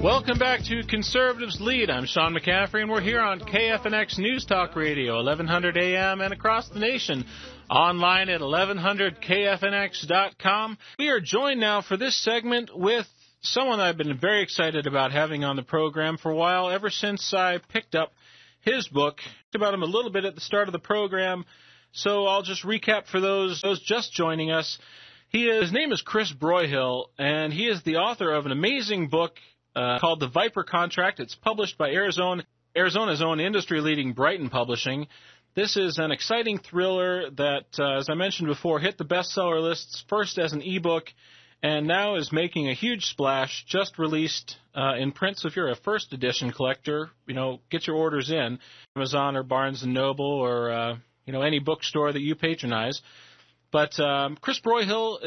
Welcome back to Conservatives Lead. I'm Sean McCaffrey, and we're here on KFNX News Talk Radio, 1100 AM and across the nation, online at 1100kfnx.com. We are joined now for this segment with someone I've been very excited about having on the program for a while, ever since I picked up his book. Talked about him a little bit at the start of the program, so I'll just recap for those just joining us. His name is Chris Broyhill, and he is the author of an amazing book called The Viper Contract. It's published by Arizona's own industry-leading Brighton Publishing. This is an exciting thriller that, as I mentioned before, hit the bestseller lists first as an ebook and now is making a huge splash, just released in print. So if you're a first edition collector, get your orders in, Amazon or Barnes & Noble or, any bookstore that you patronize. But Chris Broyhill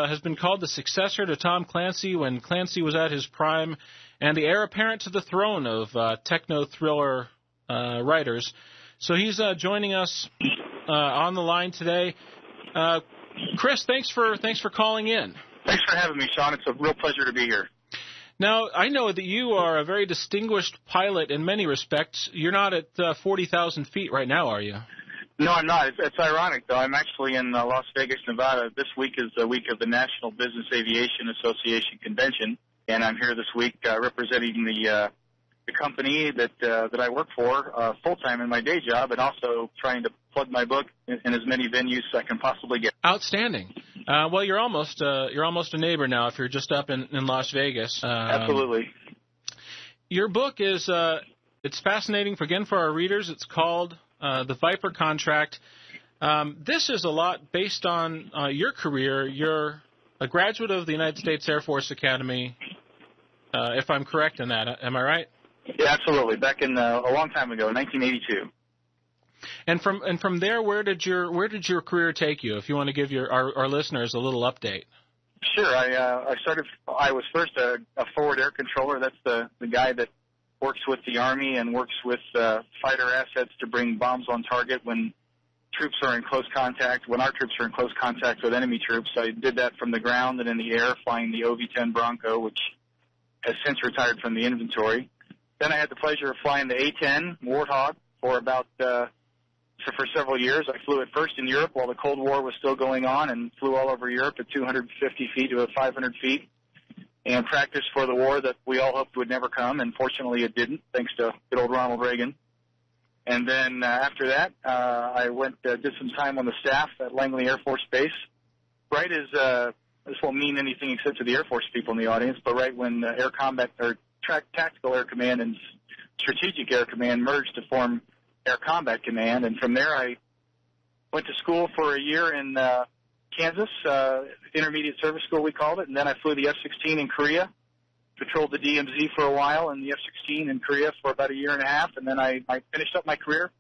has been called the successor to Tom Clancy when Clancy was at his prime, and the heir apparent to the throne of techno-thriller writers. So he's joining us on the line today. Chris, thanks for calling in. Thanks for having me, Sean. It's a real pleasure to be here. Now, I know that you are a very distinguished pilot in many respects. You're not at 40,000 feet right now, are you? No, I'm not. It's ironic, though. I'm actually in Las Vegas, Nevada. This week is the week of the National Business Aviation Association Convention, and I'm here this week representing the company that I work for full-time in my day job, and also trying to plug my book in as many venues as I can possibly get. Outstanding. Well, you're almost a neighbor now if you're just up in Las Vegas. Absolutely. Your book is it's fascinating. For our readers, it's called The Viper Contract. This is a lot based on your career. You're a graduate of the United States Air Force Academy, if I'm correct in that. Am I right? Yeah, absolutely. Back in a long time ago, 1982. And from there, where did your career take you? If you want to give our listeners a little update. Sure. I was first a forward air controller. That's the guy that works with the Army and works with fighter assets to bring bombs on target when troops are in close contact, when our troops are in close contact with enemy troops. I did that from the ground and in the air, flying the OV-10 Bronco, which has since retired from the inventory. Then I had the pleasure of flying the A-10 Warthog for for several years. I flew it first in Europe while the Cold War was still going on, and flew all over Europe at 250 feet to 500 feet. And practiced for the war that we all hoped would never come, and fortunately it didn't, thanks to good old Ronald Reagan. And then after that, I did some time on the staff at Langley Air Force Base. Right as this won't mean anything except to the Air Force people in the audience, but right when Air Combat or Tactical Air Command and Strategic Air Command merged to form Air Combat Command, and from there I went to school for a year in Kansas, intermediate service school we called it, and then I flew the F-16 in Korea, patrolled the DMZ for a while and the F-16 in Korea for about a year and a half, and then I finished up my career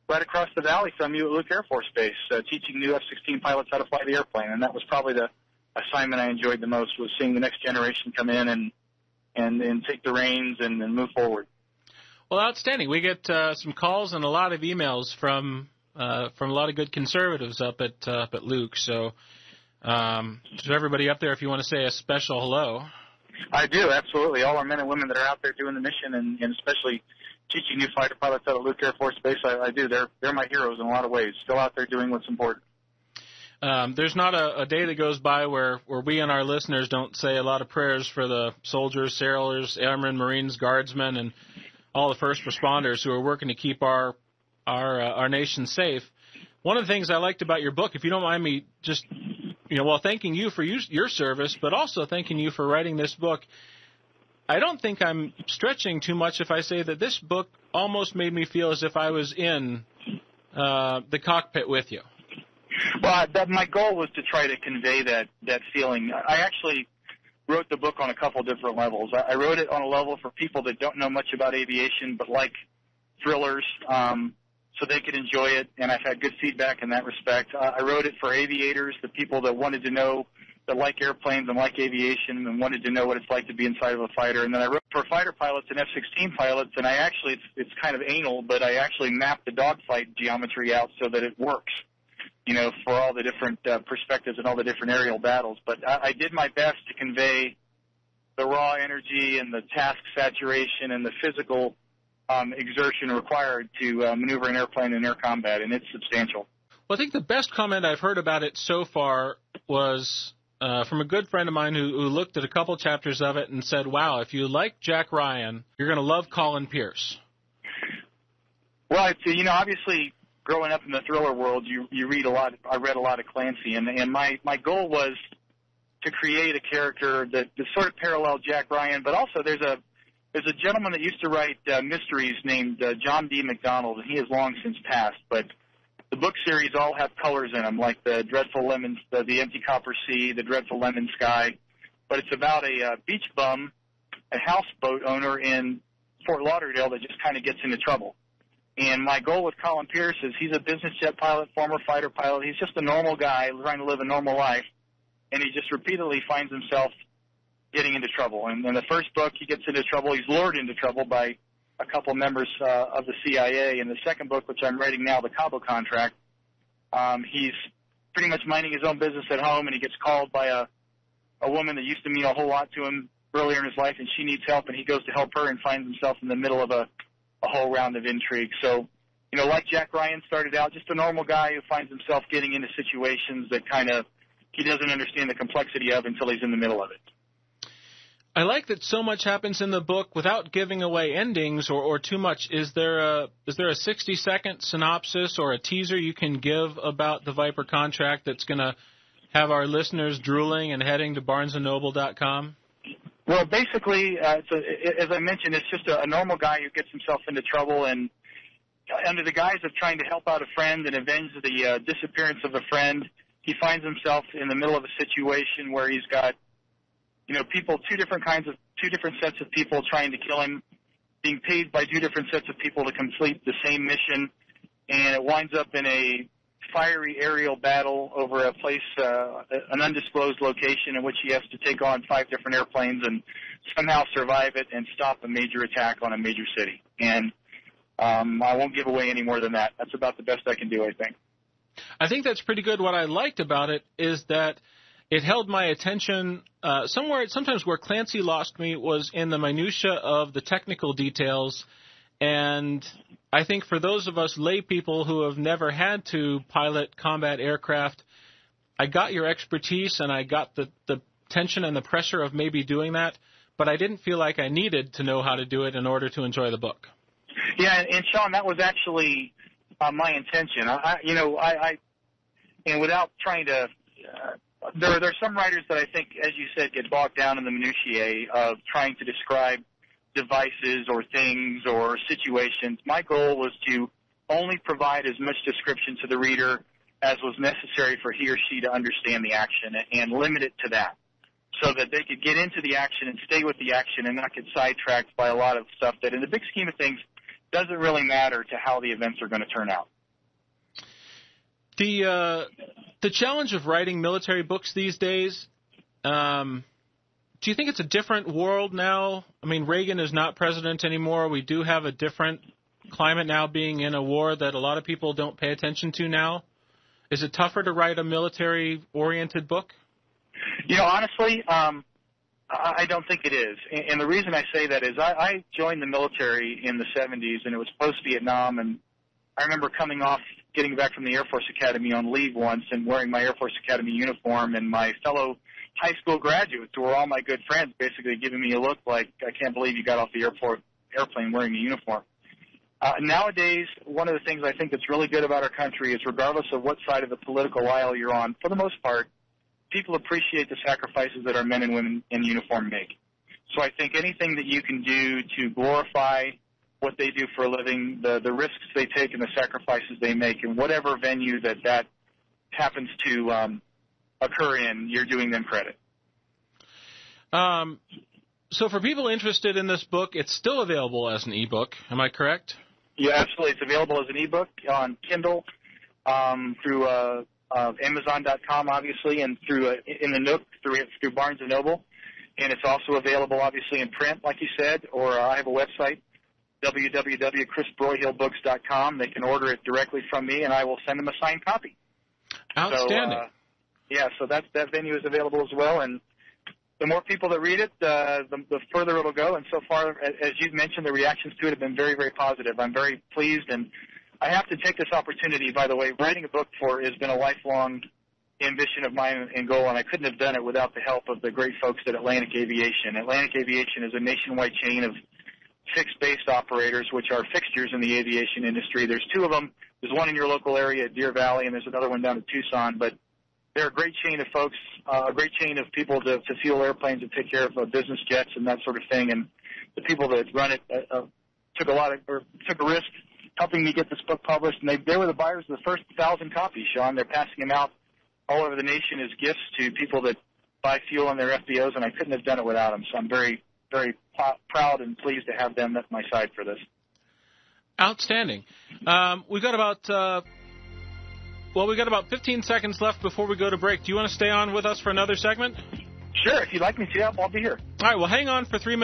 right across the valley from you at Luke Air Force Base, teaching new F-16 pilots how to fly the airplane, and that was probably the assignment I enjoyed the most, was seeing the next generation come in and take the reins and move forward. Well, outstanding. We get some calls and a lot of emails from a lot of good conservatives up at Luke. So to everybody up there, if you want to say a special hello. I do, absolutely. All our men and women that are out there doing the mission, and especially teaching new fighter pilots out of Luke Air Force Base, I do. They're my heroes in a lot of ways, still out there doing what's important. There's not a day that goes by where we and our listeners don't say a lot of prayers for the soldiers, sailors, airmen, Marines, guardsmen, and all the first responders who are working to keep our nation safe. One of the things I liked about your book, if you don't mind me just, thanking you for your service, but also thanking you for writing this book, I don't think I'm stretching too much if I say that this book almost made me feel as if I was in the cockpit with you. Well, my goal was to try to convey that feeling. I actually wrote the book on a couple different levels. I wrote it on a level for people that don't know much about aviation but like thrillers, so they could enjoy it, and I've had good feedback in that respect. I wrote it for aviators, the people that wanted to know, that like airplanes and like aviation and wanted to know what it's like to be inside of a fighter. And then I wrote for fighter pilots and F-16 pilots, and I actually, it's kind of anal, but I actually mapped the dogfight geometry out so that it works, for all the different perspectives and all the different aerial battles. But I did my best to convey raw energy and the task saturation and the physical exertion required to maneuver an airplane in air combat, and it's substantial. Well, I think the best comment I've heard about it so far was from a good friend of mine who looked at a couple chapters of it and said, wow, if you like Jack Ryan, you're going to love Colin Pierce. Well, obviously, growing up in the thriller world, you read a lot. I read a lot of Clancy, and my goal was to create a character that sort of paralleled Jack Ryan, but also there's a gentleman that used to write mysteries named John D. McDonald, and he has long since passed, but the book series all have colors in them, like the Dreadful Lemon, the Empty Copper Sea, the Dreadful Lemon Sky, but it's about a beach bum, a houseboat owner in Fort Lauderdale that just kind of gets into trouble. And my goal with Colin Pierce is he's a business jet pilot, former fighter pilot. He's just a normal guy trying to live a normal life, and he just repeatedly finds himself getting into trouble. And in the first book, he gets into trouble. He's lured into trouble by a couple members of the CIA. In the second book, which I'm writing now, The Cabo Contract, he's pretty much minding his own business at home, and he gets called by a woman that used to mean a whole lot to him earlier in his life, and she needs help, and he goes to help her and finds himself in the middle of a whole round of intrigue. So, like Jack Ryan started out, just a normal guy who finds himself getting into situations that kind of he doesn't understand the complexity of until he's in the middle of it. I like that so much happens in the book without giving away endings or too much. Is there a 60-second synopsis or a teaser you can give about the Viper contract that's going to have our listeners drooling and heading to BarnesandNoble.com? Well, basically, as I mentioned, it's just a normal guy who gets himself into trouble, and under the guise of trying to help out a friend and avenge the disappearance of a friend, he finds himself in the middle of a situation where he's got people, two different sets of people trying to kill him, being paid by two different sets of people to complete the same mission, and it winds up in a fiery aerial battle over a place, an undisclosed location in which he has to take on 5 different airplanes and somehow survive it and stop a major attack on a major city. And I won't give away any more than that. That's about the best I can do, I think. I think that's pretty good. What I liked about it is that it held my attention sometimes where Clancy lost me was in the minutia of the technical details. And I think for those of us lay people who have never had to pilot combat aircraft, I got your expertise and I got the tension and the pressure of maybe doing that, but I didn't feel like I needed to know how to do it in order to enjoy the book. Yeah, and Sean, that was actually my intention. And without trying to there are some writers that I think, as you said, get bogged down in the minutiae of trying to describe devices or things or situations. My goal was to only provide as much description to the reader as was necessary for he or she to understand the action and limit it to that so that they could get into the action and stay with the action and not get sidetracked by a lot of stuff that in the big scheme of things doesn't really matter to how the events are going to turn out. The challenge of writing military books these days, do you think it's a different world now? I mean, Reagan is not president anymore. We do have a different climate now being in a war that a lot of people don't pay attention to now. Is it tougher to write a military-oriented book? Honestly, I don't think it is. And the reason I say that is I joined the military in the 70s, and it was post-Vietnam, and I remember getting back from the Air Force Academy on leave once and wearing my Air Force Academy uniform, and my fellow high school graduates, who were all my good friends, basically giving me a look like, I can't believe you got off the airplane wearing a uniform. Nowadays, one of the things I think that's really good about our country is regardless of what side of the political aisle you're on, for the most part, people appreciate the sacrifices that our men and women in uniform make. So I think anything that you can do to glorify what they do for a living, the risks they take and the sacrifices they make, in whatever venue that happens to occur in, you're doing them credit. So for people interested in this book, it's still available as an ebook. Am I correct? Yeah, absolutely. It's available as an ebook on Kindle through Amazon.com, obviously, and through in the Nook through Barnes and Noble, and it's also available, obviously, in print, like you said. Or I have a website, www.chrisbroyhillbooks.com. They can order it directly from me, and I will send them a signed copy. Outstanding. So that venue is available as well, and the more people that read it, the further it'll go. And so far, as you've mentioned, the reactions to it have been very, very positive. I'm very pleased, and I have to take this opportunity, by the way. Writing a book has been a lifelong ambition of mine and goal, and I couldn't have done it without the help of the great folks at Atlantic Aviation. Atlantic Aviation is a nationwide chain of fixed-base operators, which are fixtures in the aviation industry. There's 2 of them. There's one in your local area at Deer Valley, and there's another one down at Tucson. But they're a great chain of folks, a great chain of people to fuel airplanes and take care of business jets and that sort of thing. And the people that run it took a risk helping me get this book published, and they were the buyers of the first 1,000 copies, Sean. They're passing them out all over the nation as gifts to people that buy fuel on their FBOs, and I couldn't have done it without them. So I'm very, very proud and pleased to have them at my side for this. Outstanding. We've got about 15 seconds left before we go to break. Do you want to stay on with us for another segment? Sure. If you'd like me to, I'll be here. All right. Well, hang on for 3 minutes.